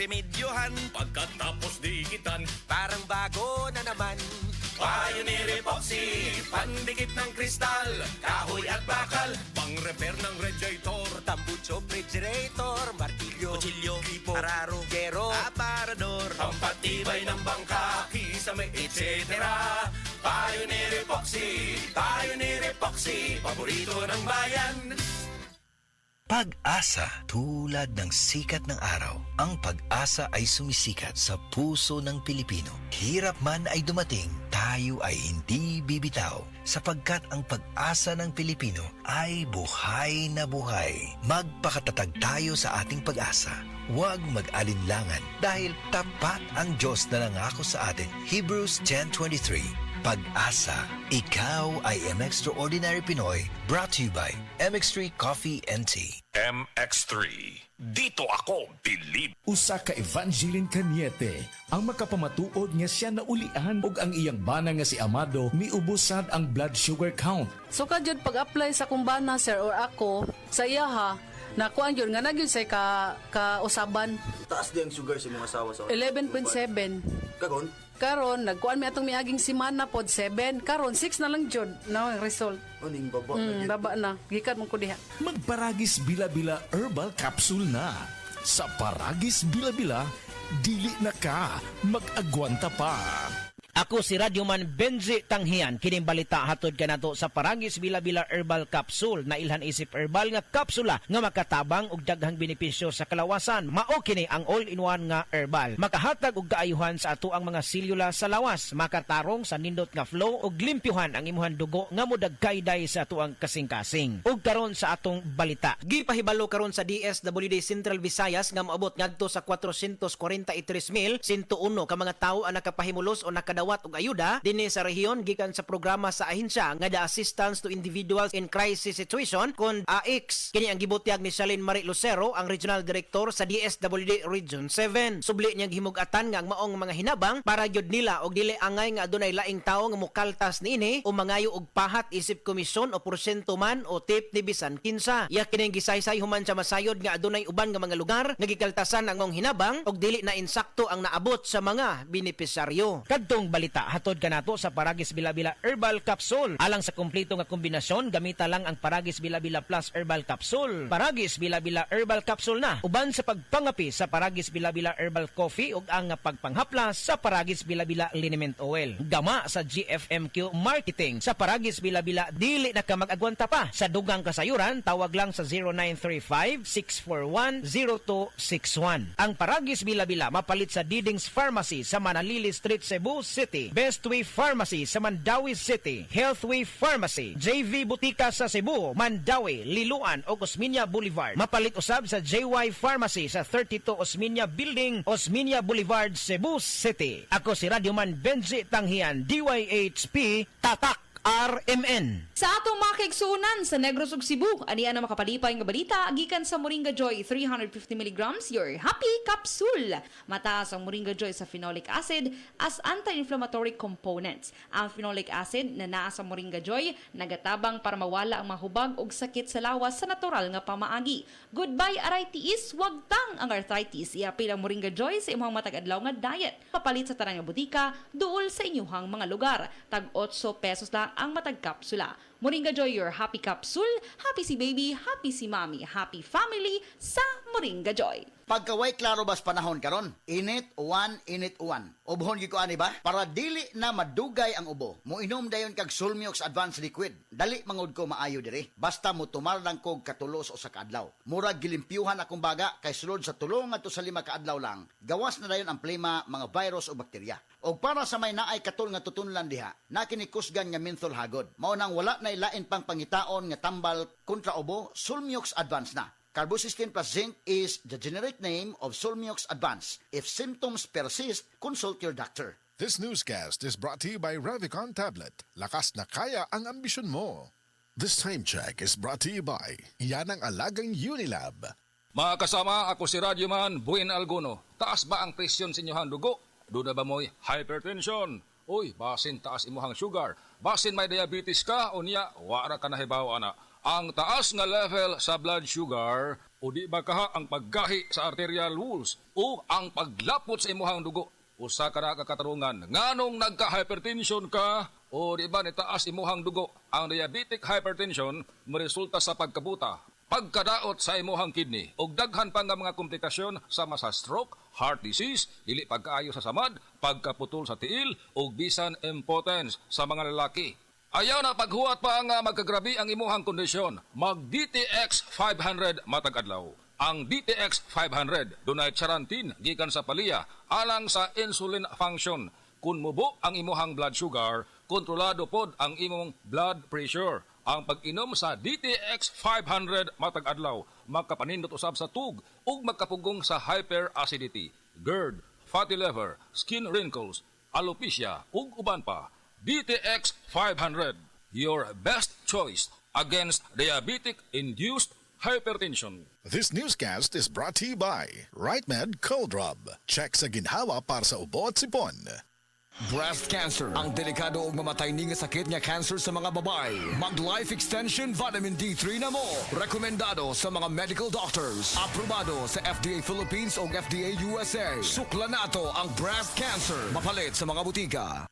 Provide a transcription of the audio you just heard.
remedyohan. Pagkatapos dikitan, Parang bago na naman. Pioneer Epoxy, pandikit ng kristal, kahoy at bakal, pang-repair ng radiator, Tambucho, refrigerator, martilyo, kutsilyo, gripo, araro, gero, aparador, pampatibay ng bangka, kisame, etc. Pioneer Epoxy, paborito ng bayan. Pag-asa, tulad ng sikat ng araw, ang pag-asa ay sumisikat sa puso ng Pilipino. Hirap man ay dumating, tayo ay hindi bibitaw, sapagkat ang pag-asa ng Pilipino ay buhay na buhay. Magpakatatag tayo sa ating pag-asa. Huwag mag-alinlangan dahil tapat ang Diyos na nangako sa atin. Hebrews 10:23. Pag-asa, ikaw ay Extraordinary Pinoy, brought to you by MX3 Coffee and Tea. MX3, dito ako bilib. Usa ka Evangeline Cañete ang makapamatuod nga siya naulian ug ang iyang bana nga si Amado miubusad ang blood sugar count. So kadyod pag-apply sa kumbana sir or ako sa iya ha, nakuan yun nga nagyud say ka usaban Taas di ang sugar sa mga asawa sa 11.7. Kagon? Karon nagkuan mi atong miaging semana pod 7, karon 6 na lang jud na ang result. Uning baba. Baba na. Gikan mo ko diha. Magparagis Bila-Bila Herbal Capsule na. Sa Paragis Bila-Bila, dili na ka mag-agwanta pa. Ako si Radyoman Benji Tanghian, kining balita hatod kanato sa Paragis Bila-Bila Herbal Capsule na ilhan isip herbal nga kapsula nga makatabang og daghang benepisyo sa kalawasan. Mao kini ang all-in-one nga herbal. Makahatag og kaayuhan sa ato ang mga selula sa lawas, makatarong sa nindot nga flow ug limpyuhan ang imuhang dugo nga modagkayday sa ato ang kasing-kasing. Ug karon sa atong balita. Gipahibalo karon sa DSWD Central Visayas nga moabot ngadto sa 443,101 ka mga tawo ang nakapahimulos o nakadawat og ayuda dinhi sa rehiyon gikan sa programa sa ahensya nga The Assistance to Individuals in Crisis Situation kon AICS. Kini ang gibutyag ni Shalene Marie Lucero, ang Regional Director sa DSWD Region 7. Subli niyang himug-atan nga ang maong mga hinabang para gyud nila og dili angay nga adunay laing tawo nga mokaltas niini o mangayo og pahat isip komisyon o porsyento man o tip ni bisan kinsa. Iya kining gisaysay human sa masayod nga adunay uban nga mga lugar nga gikaltasan ang maong hinabang og dili na insakto ang naabot sa mga benepisaryo. Kadtong balita hatod kanato sa Paragis Bila-Bila Herbal Capsule. Alang sa kumpleto nga kombinasyon, gamita lang ang Paragis Bila-Bila Plus Herbal Capsule. Paragis Bila-Bila Herbal Capsule na uban sa pagpangapi sa Paragis Bila-Bila Herbal Coffee ug ang pagpanghaplas sa Paragis Bila-Bila Liniment Oil. Gama sa GFMQ Marketing sa Paragis Bila-Bila, dili na ka mag-agwanta pa. Sa dugang kasayuran, tawag lang sa 0935-641-0261. Ang Paragis Bila-Bila mapalit sa Didings Pharmacy sa Manalili Street, Cebu City, Bestway Pharmacy sa Mandawi City, Healthway Pharmacy, JV Butika sa Cebu, Mandawi, Liloan o Osmeña Boulevard. Mapalit usab sa JY Pharmacy sa 32 Osmeña Building, Osmeña Boulevard, Cebu City. Ako si Radyoman Benji Tanghian, DYHP Tatak RMN. Sa atong mga kaigsunan sa Negros ug Cebu, aniya na makapalipay nga balita gikan sa Moringa Joy 350 mg your happy capsule. Mataas ang Moringa Joy sa phenolic acid as anti-inflammatory components. Ang phenolic acid na naa sa Moringa Joy nagatabang para mawala ang mahubag ug sakit sa lawas sa natural nga pamaagi. Goodbye arthritis, wag tang ang arthritis. Iapil ang Moringa Joy sa imong matag-adlaw nga diet. Papalit sa tanang nga butika duol sa inyuhang mga lugar. Tag 8 pesos lang ang matag kapsula. Moringa Joy, your happy capsule. Happy si baby, happy si mommy, happy family sa Moringa Joy. Pagkaway klaro bas panahon karon, init uwan. Ubhon gyud ko ani ba? Para dili na madugay ang ubo. Moinom dayon kag Sulmiox Advanced Liquid. Dali mangod ko maayo diri. Basta mo tumal lang kog katulos o sa kaadlaw. Murag gilimpyuhan akong baga kay sulod sa tulong ngadto sa 5 kaadlaw lang. Gawas na dayon ang plema, mga virus o bakterya. O para sa may naay katul nga tutunlan diha, nakinikusgan nga menthol hagod. Mao nang wala na ilain pang pangitaon nga tambal kontra ubo, Sulmiox Advanced na. Carbocysteine plus zinc is the generic name of Sulmiox Advanced. If symptoms persist, consult your doctor. This newscast is brought to you by Revicon Tablet. Lakas na kaya ang ambisyon mo. This time check is brought to you by Yan ang Alagang Unilab. Mga kasama, ako si Radyoman Buin Alguno. Taas ba ang presyon sa inyong dugo? Doon na ba mo'y hypertension? Uy, basin taas imuhang sugar. Basin may diabetes ka o niya, wara ka na hibaw ana. Ang taas nga level sa blood sugar, O di ba kaha ang paggahi sa arterial walls o ang paglapot sa imuhang dugo? Usa ka na kakatarungan, nganong nagka-hypertension ka? O di ba nitaas imuhang dugo? Ang diabetic hypertension resulta sa pagkabuta, pagkadaot sa imuhang kidney, o daghan pa nga mga komplikasyon sama sa stroke, heart disease, dili pagkaayo sa samad, pagkaputol sa tiil, o bisan impotence sa mga lalaki. Ayaw na paghuwat pa nga magkagrabi ang imuhang kondisyon. Mag-DTX 500 matag adlaw. Ang DTX 500 dunay charantin gikan sa palya alang sa insulin function. Kung mubo ang imuhang blood sugar, kontrolado pod ang imong blood pressure. Ang pag-inom sa DTX 500 matag adlaw makapanindot usab sa tug ug magkapugong sa hyperacidity, GERD, fatty liver, skin wrinkles, alopecia ug uban pa. DTX 500, your best choice against diabetic-induced hypertension. This newscast is brought to you by RightMed Cold Rub. Check sa ginhawa para sa ubo at sipon. Breast cancer, ang delikado ug mamatay ni nga sakit nga cancer sa mga babae. Mag Life Extension Vitamin D3 na mo. Rekomendado sa mga medical doctors. Aprobado sa FDA Philippines ug FDA USA. Sukla nato ang breast cancer. Mapalit sa mga butika.